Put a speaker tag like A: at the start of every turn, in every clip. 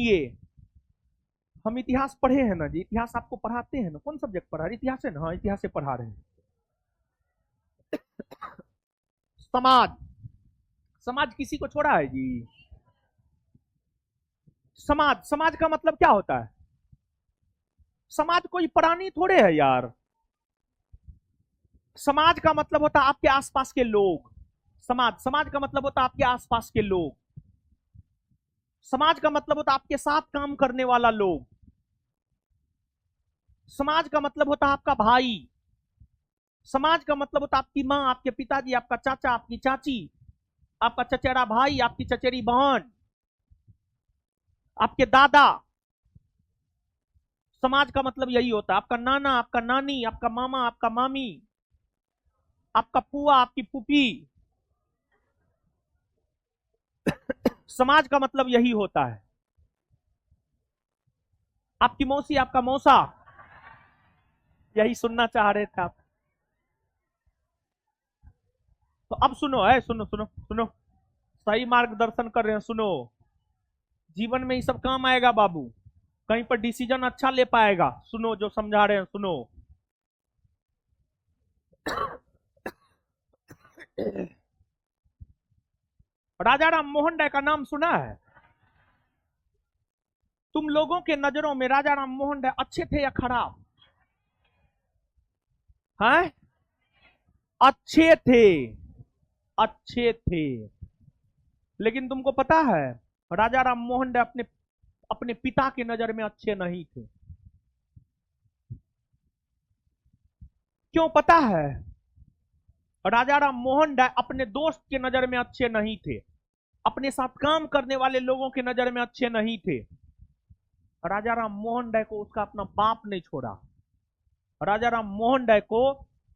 A: सुनिए, हम इतिहास पढ़े हैं ना जी, इतिहास आपको पढ़ाते हैं ना, कौन सब्जेक्ट पढ़ा रहे? इतिहास है ना? हाँ, इतिहास से पढ़ा रहे हैं। समाज, समाज किसी को छोड़ा है जी? समाज, समाज का मतलब क्या होता है? समाज कोई प्राणी थोड़े है यार। समाज का मतलब होता है आपके आसपास के लोग। समाज, समाज का मतलब होता है आपके आसपास के लोग। समाज का मतलब होता है आपके साथ काम करने वाला लोग। समाज का मतलब होता है आपका भाई। समाज का मतलब होता है आपकी माँ, आपके पिताजी, आपका चाचा, आपकी चाची, आपका चचेरा भाई, आपकी चचेरी बहन, आपके दादा। समाज का मतलब यही होता है आपका नाना, आपका नानी, आपका मामा, आपका मामी, आपका पुआ, आपकी पुपी। समाज का मतलब यही होता है। आपकी मौसी, आपका मौसा। यही सुनना चाह रहे थे आप? तो अब सुनो, है सुनो सुनो सुनो, सही मार्गदर्शन कर रहे हैं, सुनो। जीवन में ये सब काम आएगा बाबू, कहीं पर डिसीजन अच्छा ले पाएगा। सुनो जो समझा रहे हैं, सुनो। राजा राम मोहन राय का नाम सुना है? तुम लोगों के नजरों में राजा राम मोहन राय अच्छे थे या खराब? हैं? अच्छे थे, अच्छे थे। लेकिन तुमको पता है, राजा राम मोहन राय अपने अपने पिता के नजर में अच्छे नहीं थे। क्यों पता है? राजा राम मोहन राय अपने दोस्त के नजर में अच्छे नहीं थे, अपने साथ काम करने वाले लोगों के नजर में अच्छे नहीं थे। राजा राम मोहन राय को उसका अपना बाप नहीं छोड़ा। राजा राम मोहन राय को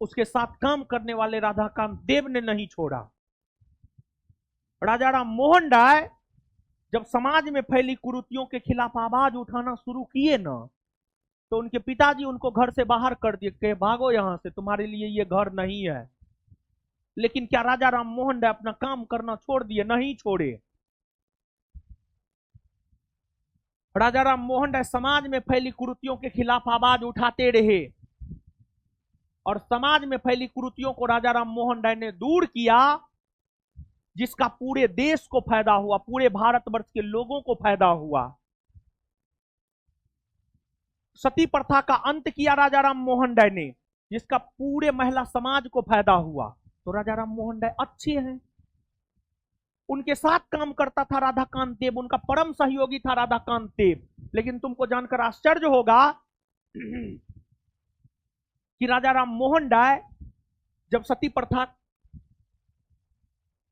A: उसके साथ काम करने वाले राधाकांत देव ने नहीं छोड़ा। राजा राम मोहन राय जब समाज में फैली कुरीतियों के खिलाफ आवाज उठाना शुरू किए ना, तो उनके पिताजी उनको घर से बाहर कर दिए, कहे भागो यहां से, तुम्हारे लिए ये घर नहीं है। लेकिन क्या राजा राम मोहन राय अपना काम करना छोड़ दिए? नहीं छोड़े। राजा राम मोहन राय समाज में फैली कुरीतियों के खिलाफ आवाज उठाते रहे, और समाज में फैली कुरीतियों को राजा राम मोहन राय ने दूर किया, जिसका पूरे देश को फायदा हुआ, पूरे भारतवर्ष के लोगों को फायदा हुआ। सती प्रथा का अंत किया राजा राम मोहन राय ने, जिसका पूरे महिला समाज को फायदा हुआ। तो राजा राम मोहन राय अच्छे हैं। उनके साथ काम करता था राधाकांत देव, उनका परम सहयोगी था राधाकांत देव। लेकिन तुमको जानकर आश्चर्य होगा कि राजा राम मोहन राय जब सती प्रथा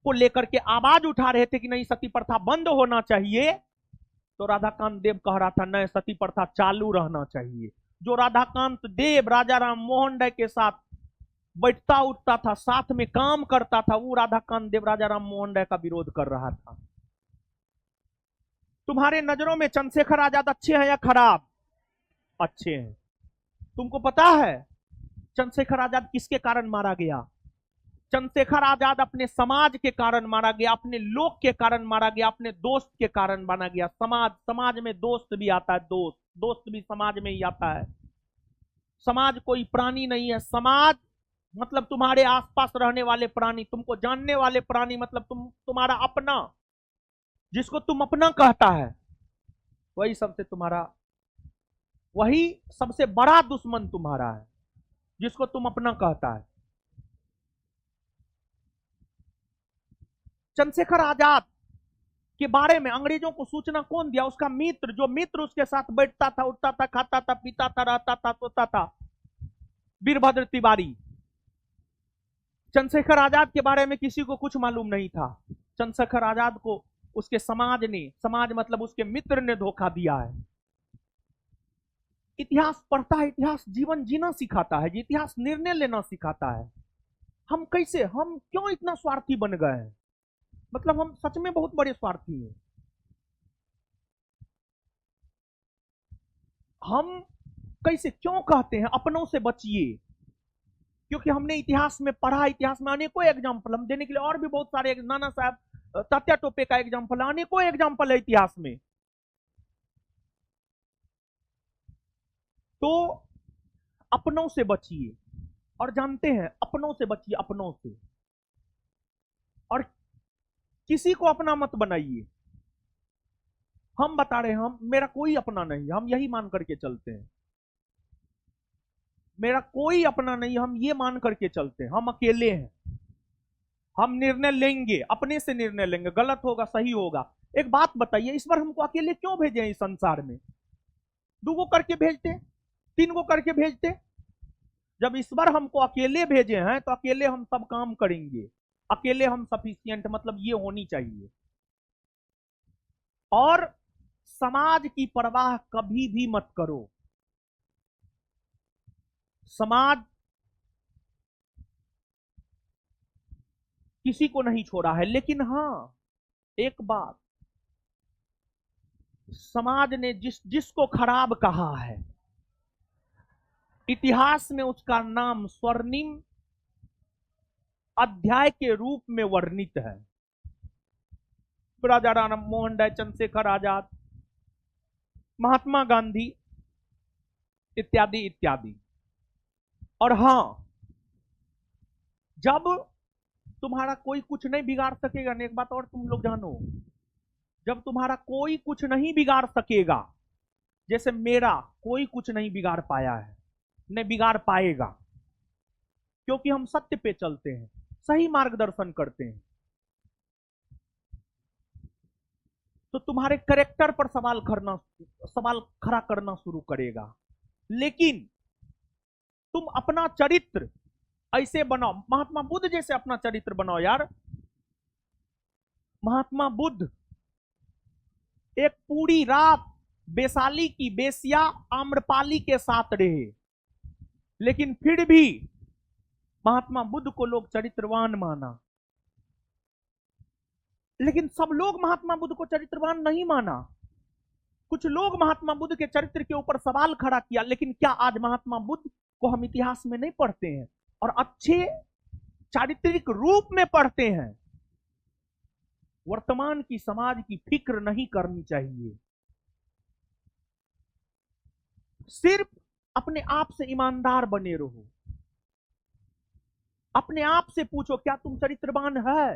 A: को लेकर के आवाज उठा रहे थे कि नहीं सती प्रथा बंद होना चाहिए, तो राधाकांत देव कह रहा था नहीं, सती प्रथा चालू रहना चाहिए। जो राधाकांत देव राजा राम मोहन राय के साथ बैठता उठता था, साथ में काम करता था, वो राधाकांत देव राजा राम मोहन राय का विरोध कर रहा था। तुम्हारे नजरों में चंद्रशेखर आजाद अच्छे हैं या खराब? अच्छे हैं। तुमको पता है चंद्रशेखर आजाद किसके कारण मारा गया? चंद्रशेखर आजाद अपने समाज के कारण मारा गया, अपने लोग के कारण मारा गया, अपने दोस्त के कारण मारा गया। समाज, समाज में दोस्त भी आता है, दोस्त, दोस्त भी समाज में ही आता है। समाज कोई प्राणी नहीं है। समाज मतलब तुम्हारे आसपास रहने वाले प्राणी, तुमको जानने वाले प्राणी, मतलब तुम्हारा अपना, जिसको तुम अपना कहता है, वही सबसे तुम्हारा, वही सबसे बड़ा दुश्मन तुम्हारा है, जिसको तुम अपना कहता है। चंद्रशेखर आजाद के बारे में अंग्रेजों को सूचना कौन दिया? उसका मित्र, जो मित्र उसके साथ बैठता था, उठता था, खाता था, पीता था, रहता था, सोता था, वीरभद्र तिवारी। चंद्रशेखर आजाद के बारे में किसी को कुछ मालूम नहीं था। चंद्रशेखर आजाद को उसके समाज ने, समाज मतलब उसके मित्र ने धोखा दिया है। इतिहास पढ़ता है, इतिहास जीवन जीना सिखाता है, इतिहास निर्णय लेना सिखाता है। हम कैसे, हम क्यों इतना स्वार्थी बन गए हैं? मतलब हम सच में बहुत बड़े स्वार्थी हैं। हम कैसे, क्यों कहते हैं अपनों से बचिए? क्योंकि हमने इतिहास में पढ़ा, इतिहास में अनेकों एग्जाम्पल हम देने के लिए, और भी बहुत सारे, नाना साहब तात्या टोपे का एग्जाम्पल, अनेकों एग्जाम्पल है इतिहास में। तो अपनों से बचिए, और जानते हैं अपनों से बचिए, अपनों से, और किसी को अपना मत बनाइए। हम बता रहे हैं, हम मेरा कोई अपना नहीं, हम यही मान करके चलते हैं, मेरा कोई अपना नहीं, हम ये मान करके चलते हैं, हम अकेले हैं। हम निर्णय लेंगे, अपने से निर्णय लेंगे, गलत होगा सही होगा। एक बात बताइए, इस बार हमको अकेले क्यों भेजे हैं इस संसार में? 2 गो करके भेजते, 3 गो करके भेजते। जब इस बार हमको अकेले भेजे हैं तो अकेले हम सब काम करेंगे, अकेले हम सफिशिएंट, मतलब ये होनी चाहिए। और समाज की परवाह कभी भी मत करो। समाज किसी को नहीं छोड़ा है, लेकिन हां एक बात, समाज ने जिसको खराब कहा है, इतिहास में उसका नाम स्वर्णिम अध्याय के रूप में वर्णित है। राजा राम मोहन राय, चंद्रशेखर आजाद, महात्मा गांधी इत्यादि इत्यादि। और हां, जब तुम्हारा कोई कुछ नहीं बिगाड़ सकेगा ना, एक बात और तुम लोग जानो, जब तुम्हारा कोई कुछ नहीं बिगाड़ सकेगा, जैसे मेरा कोई कुछ नहीं बिगाड़ पाया है, नहीं बिगाड़ पाएगा, क्योंकि हम सत्य पे चलते हैं, सही मार्गदर्शन करते हैं, तो तुम्हारे कैरेक्टर पर सवाल खड़ा करना शुरू करेगा। लेकिन तुम अपना चरित्र ऐसे बनाओ, महात्मा बुद्ध जैसे अपना चरित्र बनाओ यार। महात्मा बुद्ध एक पूरी रात वैशाली की बेसिया आम्रपाली के साथ रहे, लेकिन फिर भी महात्मा बुद्ध को लोग चरित्रवान माना। लेकिन सब लोग महात्मा बुद्ध को चरित्रवान नहीं माना, कुछ लोग महात्मा बुद्ध के चरित्र के ऊपर सवाल खड़ा किया। लेकिन क्या आज महात्मा बुद्ध को हम इतिहास में नहीं पढ़ते हैं और अच्छे चारित्रिक रूप में पढ़ते हैं? वर्तमान की समाज की फिक्र नहीं करनी चाहिए, सिर्फ अपने आप से ईमानदार बने रहो। अपने आप से पूछो, क्या तुम चरित्रवान है?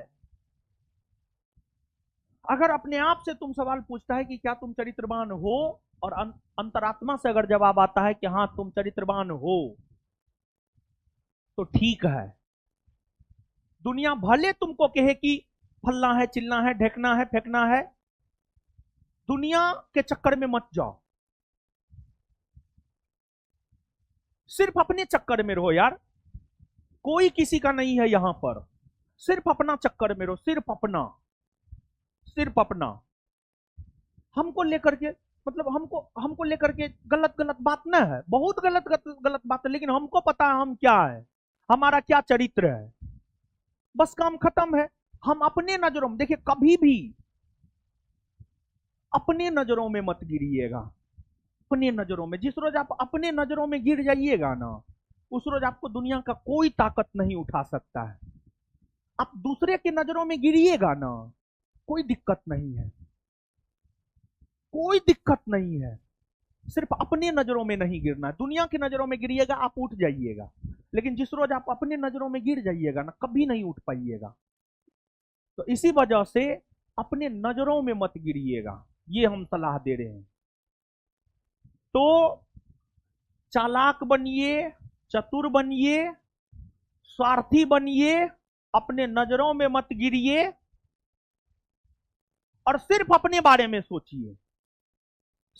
A: अगर अपने आप से तुम सवाल पूछता है कि क्या तुम चरित्रवान हो, और अंतरात्मा से अगर जवाब आता है कि हाँ तुम चरित्रवान हो, तो ठीक है। दुनिया भले तुमको कहे कि फलना है, चिल्ला है, ढेकना है, फेंकना है, दुनिया के चक्कर में मत जाओ, सिर्फ अपने चक्कर में रहो यार। कोई किसी का नहीं है यहां पर, सिर्फ अपना चक्कर में रहो, सिर्फ अपना, सिर्फ अपना। हमको लेकर के, मतलब हमको लेकर के गलत गलत बात न है, बहुत गलत गलत बात है, लेकिन हमको पता है हम क्या है, हमारा क्या चरित्र है, बस काम खत्म है। हम अपने नजरों में देखिए, कभी भी अपने नजरों में मत गिरिएगा। अपने नजरों में, जिस रोज आप अपने नजरों में गिर जाइएगा ना, उस रोज आपको दुनिया का कोई ताकत नहीं उठा सकता है। आप दूसरे के नजरों में गिरिएगा ना, कोई दिक्कत नहीं है, कोई दिक्कत नहीं है। सिर्फ अपने नजरों में नहीं गिरना है, दुनिया की नजरों में गिरिएगा आप उठ जाइएगा, लेकिन जिस रोज आप अपने नजरों में गिर जाइएगा ना, कभी नहीं उठ पाइएगा। तो इसी वजह से अपने नजरों में मत गिरिएगा, ये हम सलाह दे रहे हैं। तो चालाक बनिए, चतुर बनिए, स्वार्थी बनिए, अपने नजरों में मत गिरिए, और सिर्फ अपने बारे में सोचिए,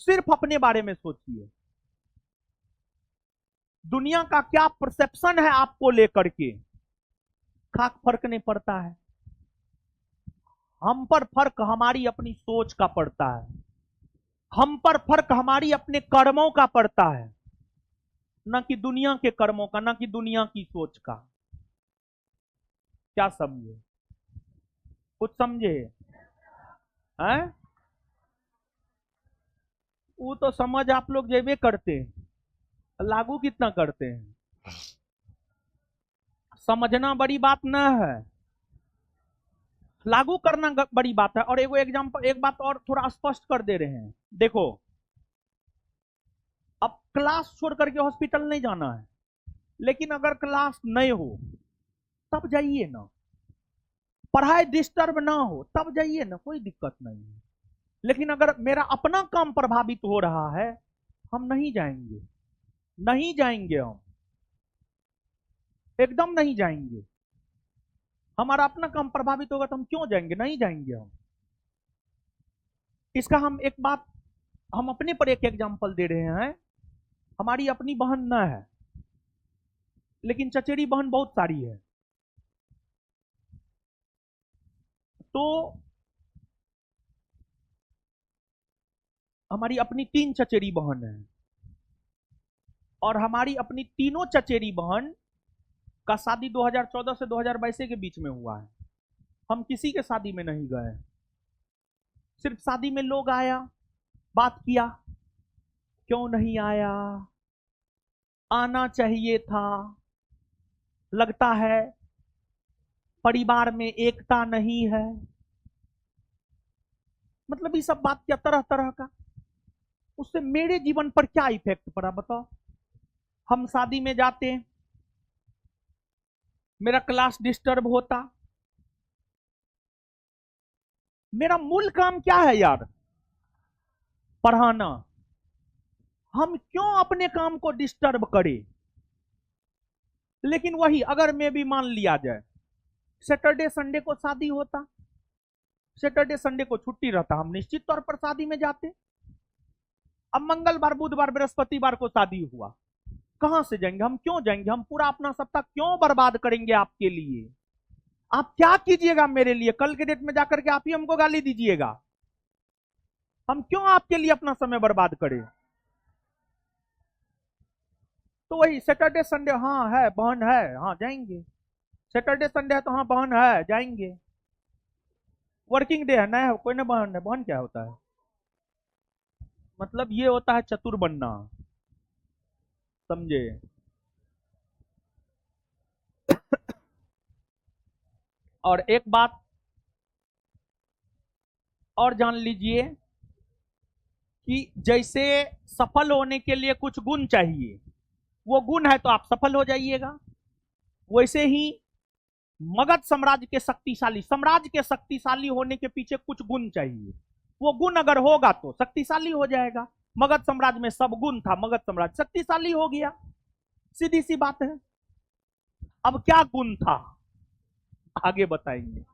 A: सिर्फ अपने बारे में सोचिए। दुनिया का क्या परसेप्शन है आपको लेकर के, खाक फर्क नहीं पड़ता है। हम पर फर्क हमारी अपनी सोच का पड़ता है, हम पर फर्क हमारी अपने कर्मों का पड़ता है, ना कि दुनिया के कर्मों का, ना कि दुनिया की सोच का। क्या समझे? कुछ समझे हैं? वो तो समझ आप लोग जेबे करते हैं, लागू कितना करते हैं? समझना बड़ी बात ना है, लागू करना बड़ी बात है। और एगो एग्जांपल, एक बात और थोड़ा स्पष्ट कर दे रहे हैं। देखो, अब क्लास छोड़ करके हॉस्पिटल नहीं जाना है, लेकिन अगर क्लास नहीं हो तब जाइए ना, पढ़ाई डिस्टर्ब ना हो तब जाइए ना, कोई दिक्कत नहीं है। लेकिन अगर मेरा अपना काम प्रभावित हो रहा है, हम नहीं जाएंगे, नहीं जाएंगे, हम एकदम नहीं जाएंगे। हमारा अपना काम प्रभावित होगा तो हम क्यों जाएंगे, नहीं जाएंगे हम। इसका हम एक बात, हम अपने पर एक एग्जांपल दे रहे हैं। हमारी अपनी बहन न है, लेकिन चचेरी बहन बहुत सारी है। तो हमारी अपनी 3 चचेरी बहन है, और हमारी अपनी तीनों चचेरी बहन का शादी 2014 से 2022 के बीच में हुआ है। हम किसी के शादी में नहीं गए, सिर्फ शादी में लोग आया, बात किया, क्यों नहीं आया, आना चाहिए था, लगता है परिवार में एकता नहीं है, मतलब ये सब बात क्या, तरह तरह का। उससे मेरे जीवन पर क्या इफेक्ट पड़ा बताओ। हम शादी में जाते, मेरा क्लास डिस्टर्ब होता। मेरा मूल काम क्या है यार, पढ़ाना। हम क्यों अपने काम को डिस्टर्ब करें। लेकिन वही अगर मैं भी मान लिया जाए, सैटरडे संडे को शादी होता, सैटरडे संडे को छुट्टी रहता, हम निश्चित तौर पर शादी में जाते। अब मंगलवार बुधवार बृहस्पतिवार को शादी हुआ, कहां से जाएंगे, हम क्यों जाएंगे, हम पूरा अपना सप्ताह क्यों बर्बाद करेंगे आपके लिए। आप क्या कीजिएगा मेरे लिए, कल के डेट में जाकर के आप ही हमको गाली दीजिएगा। हम क्यों आपके लिए अपना समय बर्बाद करें। तो वही सैटरडे संडे, हाँ है बहन है, हाँ जाएंगे। सैटरडे संडे है तो हाँ बहन है, जाएंगे। वर्किंग डे है, नहीं है कोई ना बहन है। बहन क्या होता है, मतलब ये होता है चतुर बनना, समझे। और एक बात और जान लीजिए कि जैसे सफल होने के लिए कुछ गुण चाहिए, वो गुण है तो आप सफल हो जाइएगा। वैसे ही मगध साम्राज्य के शक्तिशाली होने के पीछे कुछ गुण चाहिए। वो गुण अगर होगा तो शक्तिशाली हो जाएगा। मगध साम्राज्य में सब गुण था, मगध साम्राज्य शक्तिशाली हो गया, सीधी सी बात है। अब क्या गुण था आगे बताएंगे।